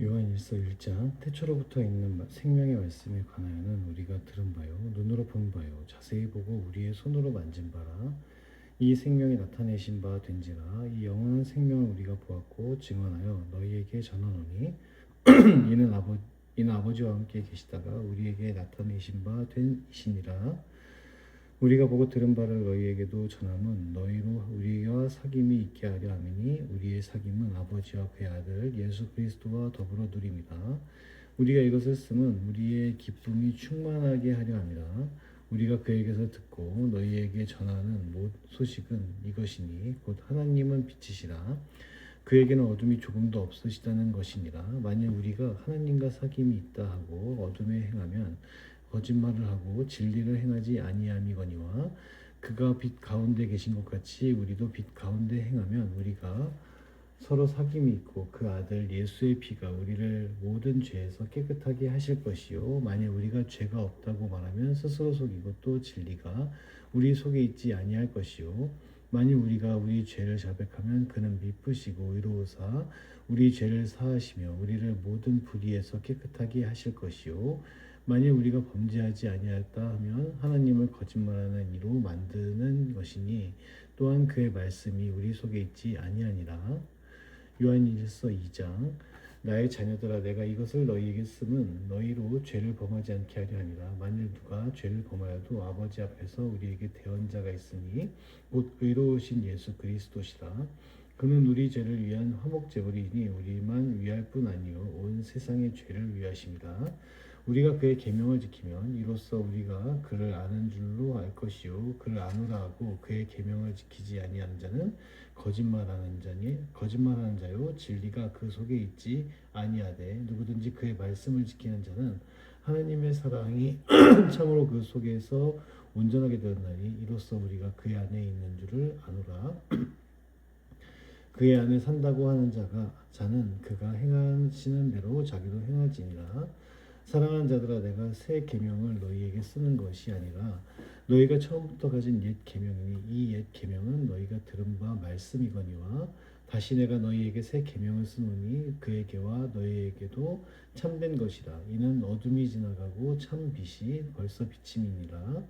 요한일서 1장 태초로부터 있는 생명의 말씀에 관하여는 우리가 들은 바요 눈으로 본 바요 자세히 보고 우리의 손으로 만진 바라. 이 생명이 나타내신 바 된지라. 이 영원한 생명을 우리가 보았고 증언하여 너희에게 전하노니 이는 아버지와 함께 계시다가 우리에게 나타내신 바 된 이시니라. 우리가 보고 들은 바를 너희에게도 전함은 너희로 우리와 사귐이 있게 하려 함이니 우리의 사귐은 아버지와 그의 아들 예수 그리스도와 더불어 누림이다. 우리가 이것을 쓰면 우리의 기쁨이 충만하게 하려 함이라. 우리가 그에게서 듣고 너희에게 전하는 소식은 이것이니 곧 하나님은 빛이시라. 그에게는 어둠이 조금도 없으시다는 것이니라. 만일 우리가 하나님과 사귐이 있다 하고 어둠에 행하면 거짓말을 하고 진리를 행하지 아니함이거니와 그가 빛 가운데 계신 것 같이 우리도 빛 가운데 행하면 우리가 서로 사귐이 있고 그 아들 예수의 피가 우리를 모든 죄에서 깨끗하게 하실 것이요 만일 우리가 죄가 없다고 말하면 스스로 속이고 또 진리가 우리 속에 있지 아니할 것이요 만일 우리가 우리 죄를 자백하면 그는 미쁘시고 의로우사 우리 죄를 사하시며 우리를 모든 불의에서 깨끗하게 하실 것이요 만일 우리가 범죄하지 아니하였다 하면 하나님을 거짓말하는 이로 만드는 것이니 또한 그의 말씀이 우리 속에 있지 아니하니라. 요한일서 2장 나의 자녀들아 내가 이것을 너희에게 쓰면 너희로 죄를 범하지 않게 하려 함이라. 만일 누가 죄를 범하여도 아버지 앞에서 우리에게 대언자가 있으니 곧 의로우신 예수 그리스도시라. 그는 우리 죄를 위한 화목제물이니 우리만 위할 뿐 아니요 온 세상의 죄를 위하십니다. 우리가 그의 계명을 지키면 이로써 우리가 그를 아는 줄로 알 것이요 그를 아노라 하고 그의 계명을 지키지 아니하는 자는 거짓말하는 자요 진리가 그 속에 있지 아니하되 누구든지 그의 말씀을 지키는 자는 하나님의 사랑이 참으로 그 속에서 온전하게 되었나니 이로써 우리가 그의 안에 있는 줄을 아노라. 그의 안에 산다고 하는 자는 그가 행하시는 대로 자기도 행하지니라. 사랑하는 자들아 내가 새 계명을 너희에게 쓰는 것이 아니라 너희가 처음부터 가진 옛 계명이니 이 옛 계명은 너희가 들은 바 말씀이거니와 다시 내가 너희에게 새 계명을 쓰노니 그에게와 너희에게도 참된 것이라. 이는 어둠이 지나가고 참 빛이 벌써 비침이니라.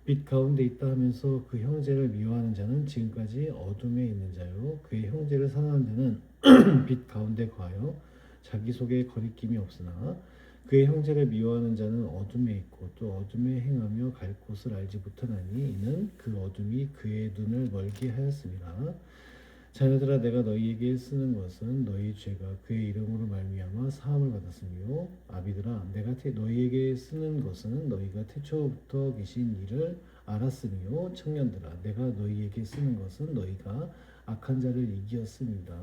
빛 가운데 있다 하면서 그 형제를 미워하는 자는 지금까지 어둠에 있는 자요 그의 형제를 사랑하는 자는 빛 가운데 거하여 자기 속에 거리낌이 없으나 그의 형제를 미워하는 자는 어둠에 있고 또 어둠에 행하며 갈 곳을 알지 못하나니 이는 그 어둠이 그의 눈을 멀게 하였습니다. 자녀들아 내가 너희에게 쓰는 것은 너희 죄가 그의 이름으로 말미암아 사함을 받았으며 아비들아 내가 너희에게 쓰는 것은 너희가 태초부터 계신 이를 알았으며 청년들아 내가 너희에게 쓰는 것은 너희가 악한 자를 이기었습니다.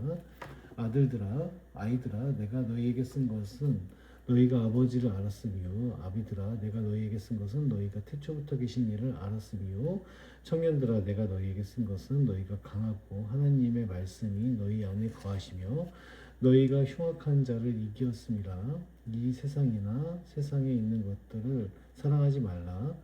아이들아 내가 너희에게 쓴 것은 너희가 아버지를 알았으며 아비들아 내가 너희에게 쓴 것은 너희가 태초부터 계신 이를 알았으며 청년들아 내가 너희에게 쓴 것은 너희가 강하고 하나님의 말씀이 너희 안에 거하시며 너희가 흉악한 자를 이기었음이라. 이 세상이나 세상에 있는 것들을 사랑하지 말라.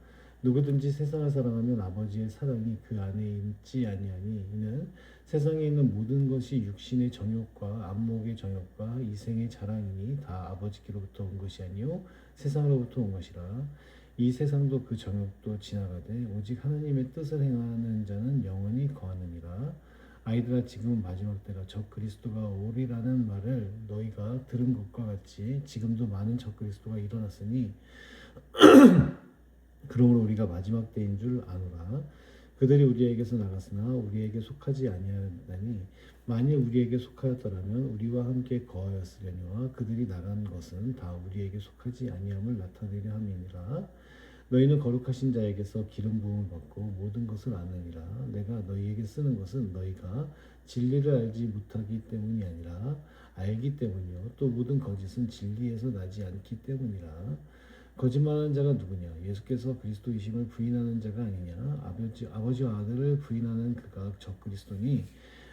누구든지 세상을 사랑하면 아버지의 사랑이 그 안에 있지 아니하니 이는 세상에 있는 모든 것이 육신의 정욕과 안목의 정욕과 이생의 자랑이니 다 아버지께로부터 온 것이 아니요 세상으로부터 온 것이라. 이 세상도 그 정욕도 지나가되 오직 하나님의 뜻을 행하는 자는 영원히 거하느니라. 아이들아 지금은 마지막 때라. 적 그리스도가 오리라는 말을 너희가 들은 것과 같이 지금도 많은 적 그리스도가 일어났으니 그러므로 우리가 마지막 때인 줄 아노라. 그들이 우리에게서 나갔으나 우리에게 속하지 아니하였나니 만일 우리에게 속하였더라면 우리와 함께 거하였으려니와 그들이 나간 것은 다 우리에게 속하지 아니함을 나타내려 함이니라. 너희는 거룩하신 자에게서 기름 부음을 받고 모든 것을 아느니라. 내가 너희에게 쓰는 것은 너희가 진리를 알지 못하기 때문이 아니라 알기 때문이요 또 모든 거짓은 진리에서 나지 않기 때문이라. 거짓말하는 자가 누구냐? 예수께서 그리스도이심을 부인하는 자가 아니냐? 아버지와 아들을 부인하는 그가 적그리스도니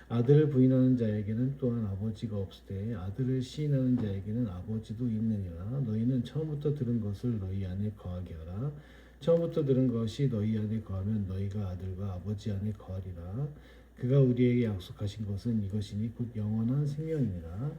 아들을 부인하는 자에게는 또한 아버지가 없으되 아들을 시인하는 자에게는 아버지도 있느니라. 너희는 처음부터 들은 것을 너희 안에 거하게 하라. 처음부터 들은 것이 너희 안에 거하면 너희가 아들과 아버지 안에 거하리라. 그가 우리에게 약속하신 것은 이것이니 곧 영원한 생명이니라.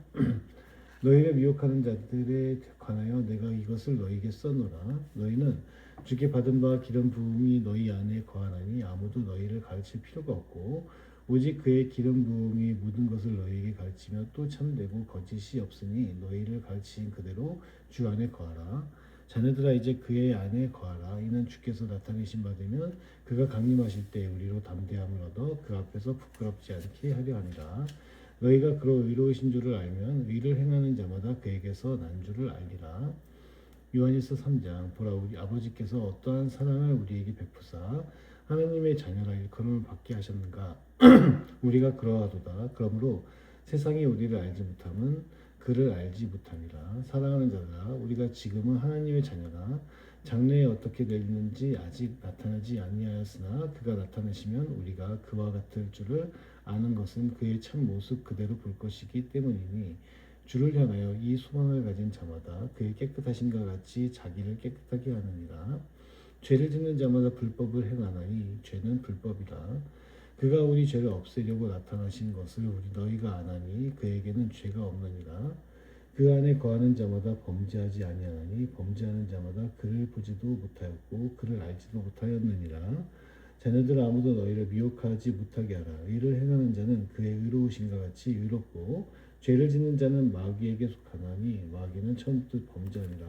너희를 미혹하는 자들에 관하여 내가 이것을 너희에게 써노라. 너희는 주께 받은 바 기름 부음이 너희 안에 거하나니 아무도 너희를 가르칠 필요가 없고 오직 그의 기름 부음이 모든 것을 너희에게 가르치며 또 참되고 거짓이 없으니 너희를 가르치신 그대로 주 안에 거하라. 자네들아 이제 그의 안에 거하라. 이는 주께서 나타내신 바 되면 그가 강림하실 때 우리로 담대함을 얻어 그 앞에서 부끄럽지 않게 하려 하니라. 너희가 그로 의로우신 줄을 알면 의를 행하는 자마다 그에게서 난 줄을 알리라. 요한일서 3장 보라 우리 아버지께서 어떠한 사랑을 우리에게 베푸사 하나님의 자녀라 일컬음을 받게 하셨는가. 우리가 그러하도다. 그러므로 세상이 우리를 알지 못함은 그를 알지 못함이라. 사랑하는 자들아 우리가 지금은 하나님의 자녀라. 장래에 어떻게 되는지 아직 나타나지 아니하였으나 그가 나타나시면 우리가 그와 같을 줄을 아는 것은 그의 참 모습 그대로 볼 것이기 때문이니 주를 향하여 이 소망을 가진 자마다 그의 깨끗하심과 같이 자기를 깨끗하게 하느니라. 죄를 짓는 자마다 불법을 행하나니 죄는 불법이라. 그가 우리 죄를 없애려고 나타나신 것을 우리 너희가 아나니 그에게는 죄가 없느니라. 그 안에 거하는 자마다 범죄하지 아니하나니 범죄하는 자마다 그를 보지도 못하였고 그를 알지도 못하였느니라. 자네들 아무도 너희를 미혹하지 못하게 하라. 의를 행하는 자는 그의 의로우심과 같이 의롭고 죄를 짓는 자는 마귀에게 속하나니 마귀는 처음부터 범죄하니라.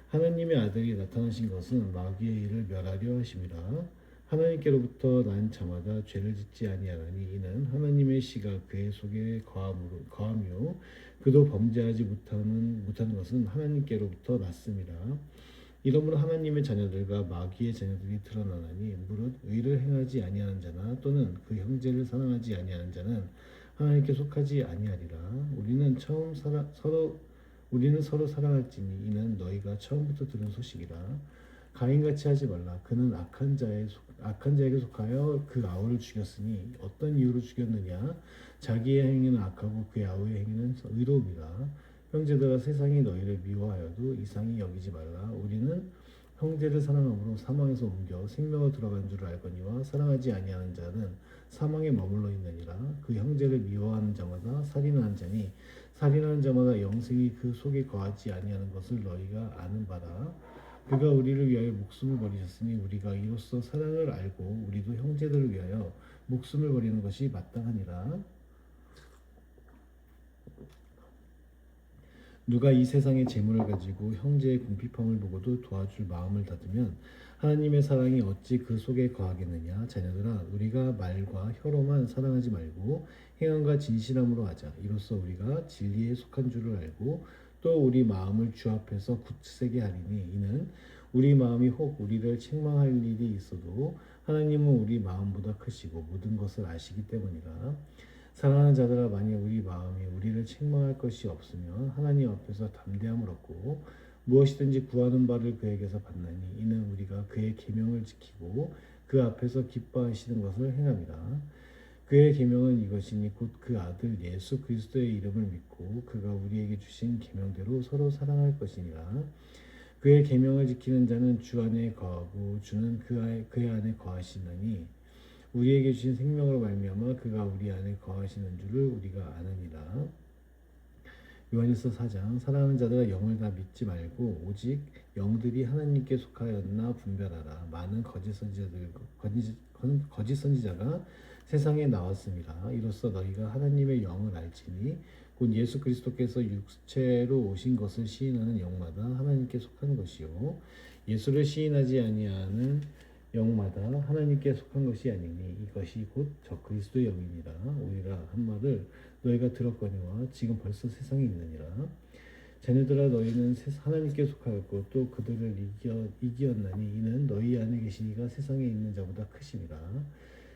하나님의 아들이 나타나신 것은 마귀의 일을 멸하려 하심이라. 하나님께로부터 난 자마다 죄를 짓지 아니하나니 이는 하나님의 씨가 그의 속에 거하며 그도 범죄하지 못하는 것은 하나님께로부터 났습니다. 이러므로 하나님의 자녀들과 마귀의 자녀들이 드러나나니 무릇 의를 행하지 아니하는 자나 또는 그 형제를 사랑하지 아니하는 자는 하나님께 속하지 아니하리라. 우리는 서로 사랑할지니 이는 너희가 처음부터 들은 소식이라. 가인같이 하지 말라. 그는 악한 자에게 속하여 그 아우를 죽였으니 어떤 이유로 죽였느냐? 자기의 행위는 악하고 그의 아우의 행위는 의로움이라. 형제들아 세상이 너희를 미워하여도 이상히 여기지 말라. 우리는 형제를 사랑함으로 사망에서 옮겨 생명으로 들어간 줄 알거니와 사랑하지 아니하는 자는 사망에 머물러 있느니라. 그 형제를 미워하는 자마다 살인하는 자니 살인하는 자마다 영생이 그 속에 거하지 아니하는 것을 너희가 아는 바라. 그가 우리를 위하여 목숨을 버리셨으니 우리가 이로써 사랑을 알고 우리도 형제들을 위하여 목숨을 버리는 것이 마땅하니라. 누가 이 세상의 재물을 가지고 형제의 궁핍함을 보고도 도와줄 마음을 닫으면 하나님의 사랑이 어찌 그 속에 거하겠느냐. 자녀들아 우리가 말과 혀로만 사랑하지 말고 행함과 진실함으로 하자. 이로써 우리가 진리에 속한 줄을 알고 또 우리 마음을 주 앞에서 굳세게 하리니 이는 우리 마음이 혹 우리를 책망할 일이 있어도 하나님은 우리 마음보다 크시고 모든 것을 아시기 때문이라. 사랑하는 자들아 만일 우리 마음이 우리를 책망할 것이 없으면 하나님 앞에서 담대함을 얻고 무엇이든지 구하는 바를 그에게서 받나니 이는 우리가 그의 계명을 지키고 그 앞에서 기뻐하시는 것을 행함이라. 그의 계명은 이것이니 곧 그 아들 예수 그리스도의 이름을 믿고 그가 우리에게 주신 계명대로 서로 사랑할 것이니라. 그의 계명을 지키는 자는 주 안에 거하고 주는 그의 안에 거하시나니 우리에게 주신 생명으로 말미암아 그가 우리 안에 거하시는 줄을 우리가 아느니라. 요한일서 4장 사랑하는 자들아 영을 다 믿지 말고 오직 영들이 하나님께 속하였나 분별하라. 많은 거짓 선지자가 세상에 나왔습니다. 이로써 너희가 하나님의 영을 알지니 곧 예수 그리스도께서 육체로 오신 것을 시인하는 영마다 하나님께 속한 것이요 예수를 시인하지 아니하는 영마다 하나님께 속한 것이 아니니 이것이 곧 저 그리스도의 영이니라. 오히려 한 말을 너희가 들었거니와 지금 벌써 세상에 있느니라. 자녀들아 너희는 하나님께 속하였고 또 그들을 이기었나니 이는 너희 안에 계신 이가 세상에 있는 자보다 크심이라.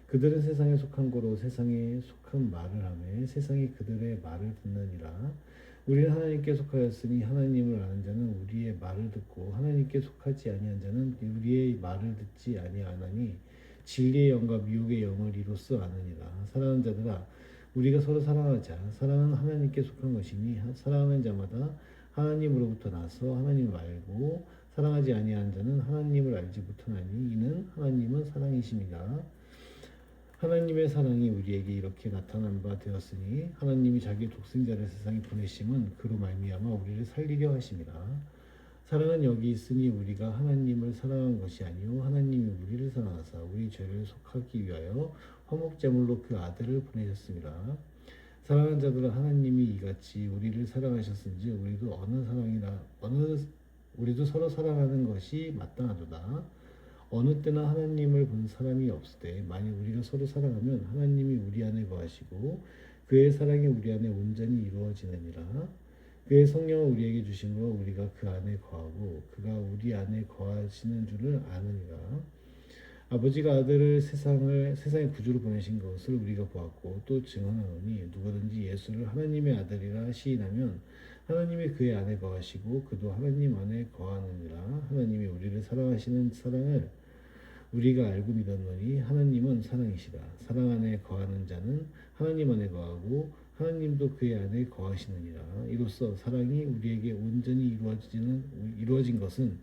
그들은 세상에 속한 거로 세상에 속한 말을 하며 세상이 그들의 말을 듣느니라. 우리는 하나님께 속하였으니 하나님을 아는 자는 우리의 말을 듣고 하나님께 속하지 아니한 자는 우리의 말을 듣지 아니하나니 진리의 영과 미혹의 영을 이로써 아느니라. 사랑하는 자들아 우리가 서로 사랑하자. 사랑은 하나님께 속한 것이니 사랑하는 자마다 하나님으로부터 나서 하나님을 알고 사랑하지 아니한 자는 하나님을 알지 못하나니 이는 하나님은 사랑이심이라. 하나님의 사랑이 우리에게 이렇게 나타난 바 되었으니 하나님이 자기 독생자를 세상에 보내심은 그로 말미암아 우리를 살리려 하심이라. 사랑은 여기 있으니 우리가 하나님을 사랑한 것이 아니요 하나님이 우리를 사랑하사 우리 죄를 속하기 위하여 화목제물로 그 아들을 보내셨습니다. 사랑하는 자들은 하나님이 이같이 우리를 사랑하셨은지 우리도 서로 사랑하는 것이 마땅하도다. 어느 때나 하나님을 본 사람이 없으되 만일 우리가 서로 사랑하면 하나님이 우리 안에 거하시고 그의 사랑이 우리 안에 온전히 이루어지느니라. 그의 성령을 우리에게 주심으로 우리가 그 안에 거하고 그가 우리 안에 거하시는 줄을 아느니라. 아버지가 아들을 세상의 구주로 보내신 것을 우리가 보았고 또 증언하노니 누구든지 예수를 하나님의 아들이라 시인하면 하나님이 그의 안에 거하시고 그도 하나님 안에 거하느니라. 하나님이 우리를 사랑하시는 사랑을 우리가 알고 믿었노니 하나님은 사랑이시라. 사랑 안에 거하는 자는 하나님 안에 거하고 하나님도 그의 안에 거하시느니라. 이로써 사랑이 우리에게 온전히 이루어진 것은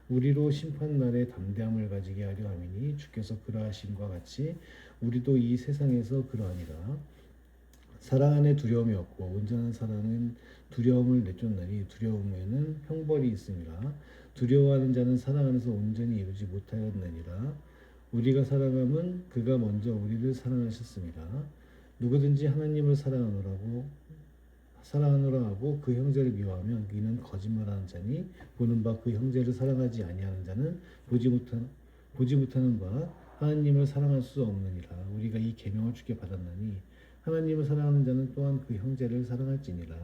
우리로 심판날에 담대함을 가지게 하려 함이니 주께서 그러하심과 같이 우리도 이 세상에서 그러하니라. 사랑 안에 두려움이 없고 온전한 사랑은 두려움을 내쫓나니 두려움에는 형벌이 있음이라. 두려워하는 자는 사랑 안에서 온전히 이루지 못하였느니라. 우리가 사랑함은 그가 먼저 우리를 사랑하셨습니다. 누구든지 하나님을 사랑하노라 하고 그 형제를 미워하면 이는 거짓말하는 자니 보는 바 그 형제를 사랑하지 아니하는 자는 보지 못하는 바 하나님을 사랑할 수 없느니라. 우리가 이 계명을 주께 받았나니 하나님을 사랑하는 자는 또한 그 형제를 사랑할지니라.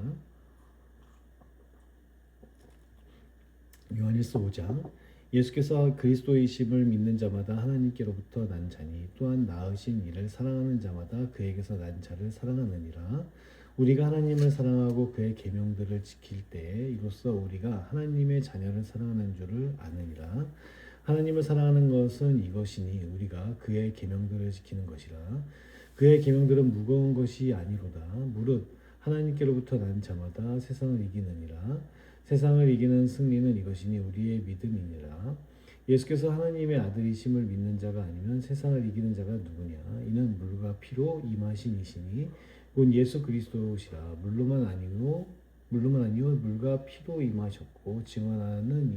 요한일서 5장. 예수께서 그리스도이심을 믿는 자마다 하나님께로부터 난 자니 또한 낳으신 이를 사랑하는 자마다 그에게서 난 자를 사랑하느니라. 우리가 하나님을 사랑하고 그의 계명들을 지킬 때에 이로써 우리가 하나님의 자녀를 사랑하는 줄을 아느니라. 하나님을 사랑하는 것은 이것이니 우리가 그의 계명들을 지키는 것이라. 그의 계명들은 무거운 것이 아니로다. 무릇 하나님께로부터 난 자마다 세상을 이기느니라. 세상을 이기는 승리는 이것이니 우리의 믿음이니라. 예수께서 하나님의 아들이심을 믿는 자가 아니면 세상을 이기는 자가 누구냐? 이는 물과 피로 임하신 이시니 곧 예수 그리스도시라. 물로만 아니요 물과 피로 임하셨고 증언하는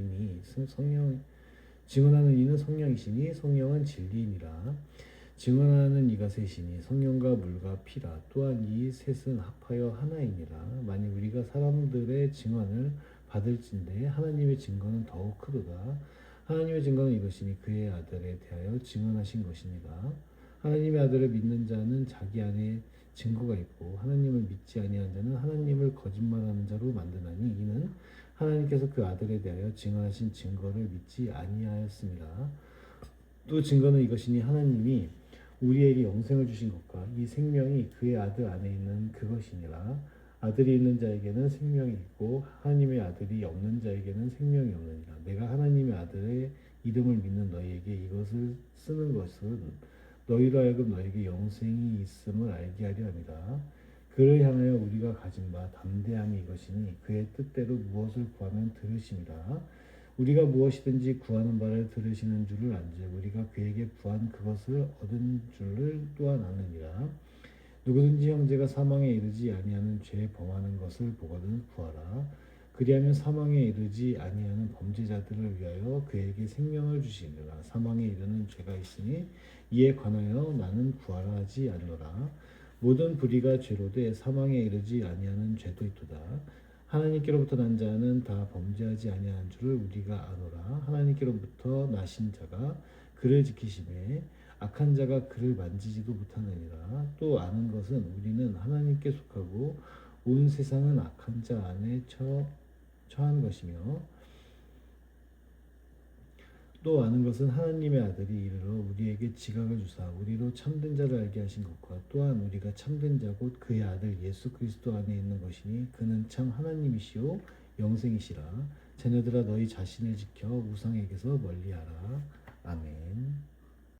이는 성령이시니 성령은 진리이니라. 증언하는 이가 셋이니 성령과 물과 피라. 또한 이 셋은 합하여 하나이니라. 만일 우리가 사람들의 증언을 받을진대 하나님의 증거는 더욱 크도다. 하나님의 증거는 이것이니 그의 아들에 대하여 증언하신 것이니라. 하나님의 아들을 믿는 자는 자기 안에 증거가 있고 하나님을 믿지 아니한 자는 하나님을 거짓말하는 자로 만드나니 이는 하나님께서 그 아들에 대하여 증언하신 증거를 믿지 아니하였습니다. 또 증거는 이것이니 하나님이 우리에게 영생을 주신 것과 이 생명이 그의 아들 안에 있는 그것이니라. 아들이 있는 자에게는 생명이 있고 하나님의 아들이 없는 자에게는 생명이 없느니라. 내가 하나님의 아들의 이름을 믿는 너희에게 이것을 쓰는 것은 너희로 하여금 너희에게 영생이 있음을 알게 하려 함이라. 그를 향하여 우리가 가진 바 담대함이 이것이니 그의 뜻대로 무엇을 구하면 들으심이라. 우리가 무엇이든지 구하는 바를 들으시는 줄을 안즉 우리가 그에게 구한 그것을 얻은 줄을 또한 아느니라. 누구든지 형제가 사망에 이르지 아니하는 죄 범하는 것을 보거든 구하라. 그리하면 사망에 이르지 아니하는 범죄자들을 위하여 그에게 생명을 주시리라. 사망에 이르는 죄가 있으니 이에 관하여 나는 구하라 하지 않노라. 모든 불의가 죄로 돼 사망에 이르지 아니하는 죄도 있도다. 하나님께로부터 난 자는 다 범죄하지 아니하는 줄을 우리가 아노라. 하나님께로부터 나신 자가 그를 지키심에 악한 자가 그를 만지지도 못하느니라. 또 아는 것은 우리는 하나님께 속하고 온 세상은 악한 자 안에 처한 것이며 또 아는 것은 하나님의 아들이 이르러 우리에게 지각을 주사 우리로 참된 자를 알게 하신 것과 또한 우리가 참된 자 곧 그의 아들 예수 그리스도 안에 있는 것이니 그는 참 하나님이시요 영생이시라. 자녀들아 너희 자신을 지켜 우상에게서 멀리하라. 아멘.